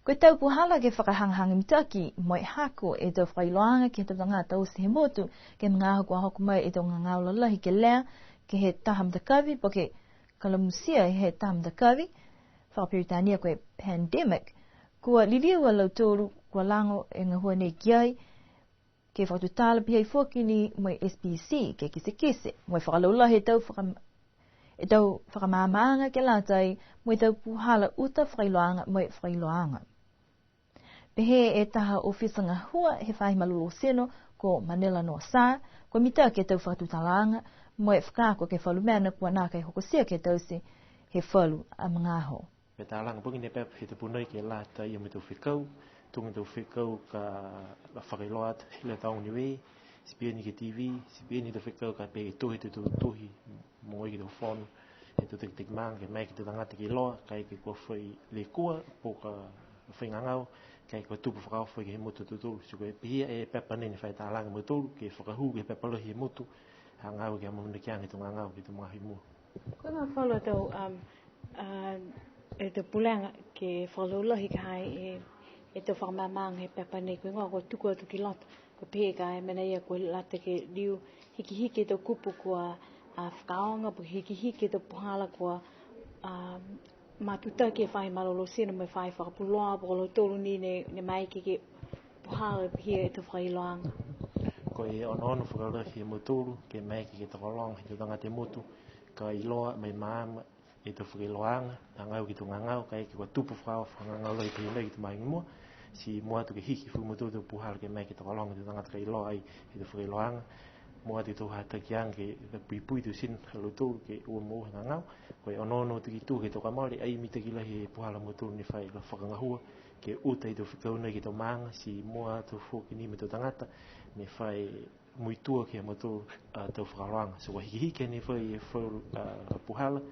Ko tau puhala ke whakahanghang mitaki, moi hako e tau whailoanga ke tau tangata o se he motu, ke mga hako a hoko mai e tau ngangau lalahi ke lea, ke he taham takawi, po ke kalamusia he taham takawi, whakapiritania koe pandemic, kua liliu a lau tōru, kua lango e ngahua nei kiai, ke whakatutala pihai whoki ni moi SPC, ke kise, moi whakalaulahi e tau whakamamaanga ke lātai, moi tau puhala uta whailoanga moi whailoanga. Pehe e taha ofisanga hua he whai malulu seno ko Manila no Sa, ko mita ke tau whakatutalanga, moi whakako ke whalumena kua nākai hokosia ke tausi he whalu a mga aho. Pe tālanga pungi ne pep he te punai ke lātai o me tau whikau, tunga tau whikau ka whakailoat hila taong niwe, sipieni ke TV, sipieni tau whikau ka pe tuhi te tuhi, moi ki tau whonu, e tu tek mang, ke mai ki te tangata ki loa, kai ke kua whai le kua, po ka whai ngangau, kai kua tupu whakau whai ke he mutu tuturu. So koe pihia e pepa nene whai tālanga muturu, ke whakahu ke pepa lohi he mutu, hangau ke amamuna kiang he tu ngangau ki tu mahi mua. Koe ngā whalo tau e te pulanga ke whalaulahi ka hai e te whakamamang he pepa nei, koe ngā koe tuku atu ki lata, koe pihia ka e mena ia koe lata ke liu hiki tau kupu kua whakaonga, po hiki tau puhala kua matuta ke whai malolo sena mai whai whakapuloa, po lo tolu ni ne mai ke puhala pihia e te whailoanga. Ko e ono whakalahi e muturu, ke mai ke takolong, he tanga te mutu, ka iloa mai maama, e te whakailoanga, ngangau ki tu ngangau, kai ke kua tupu whangangau loi te inai ki tu mahi mua, si mua tu ke hiki fu muturu tu puhala ke mai ke takolong, he tanga te iloa ai, he te whakailoanga, mua te tuha takiang ke pui tu sin halutu ke ua mua ngangau, ko e ono tu ki tu ke toka maori, ai mita ki lahi puhala muturu ni whai la whakangahua, ke uta i tu whikauna ki tu maanga, si mua tu whoki ni me tu tangata, me whai muitua ki a muturu tau whakaroanga. So wa hiki ni whai e wharu puhala,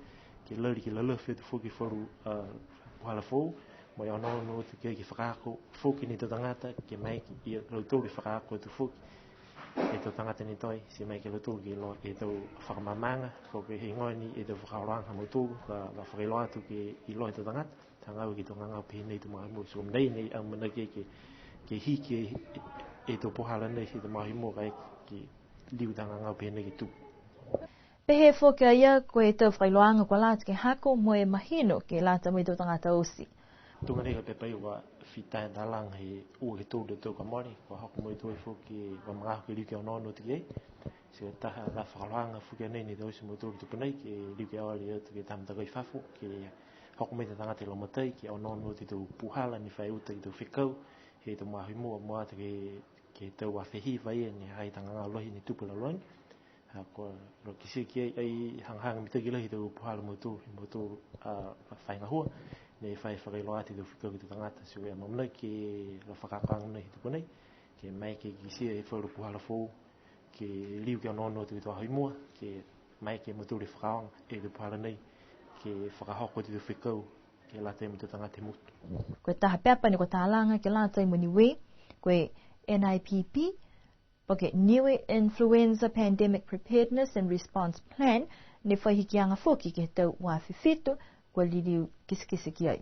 ke lari ki lalawhi tu whoki wharu puhala whou, mo e ono tu ki whakako, whoki ni tu tangata, ke mai ki halutu ki whakako tu whoki, e tau tangata ni toi, si mai ke lutu ki loa e tau whakamamanga, ko ke he ngoi ni e tau whakaroanga mutu, ka whakailoa atu ke i loa e tau tangata, tangau ki tau ngangau pihi nei tu mahi mua. So mnei nei au mana ke hiki e tau pohala nei si tu mahi mua kai ki liu tau ngangau pihi nei ki tu. Pehe whoka ia ko e tau whailoanga kua lata ke hako mo e mahino ke lata mo i tau tangata osi. Tunga reka pe pai wa fitai dalang he ua ke tū de tau ka mori, ko hako mo i tui whuki wa mga hoki liu ke ono ti kei, se taha la whakaroanga whuki nei ni tau si mo tū ki tupanei, ke liu ke awali atu ke tamatakai whafu, ke hoko mai te tangata i lomatai, ke ono ti tau puhala ni whai uta ki tau whikau, he tau mahi mua te ke tau whawhihi vai e ni hai tanganga lohi ni tupula loing, ko ro kisi ki ai hanghang mitaki lohi tau puhala mo tū whaingahua, nei whai whakailoa ati tau whikau ki tu tangata, so e mamna ke la whakakang nei tu punei, ke mai ke kisia e whauru puhala whou, ke liu ke ono tu tu ahoi mua, ke mai ke muturi whakaong e tu puhala nei, ke whakahoko tu whikau, ke lata e mutu tangata mutu. Koe taha peapa ni ko tālanga ke lata i muni we, koe NIPP, poke Niue Influenza Pandemic Preparedness and Response Plan, ne whahikianga whoki ke tau wā whiwhitu, kua liliu kisikisi ki ai.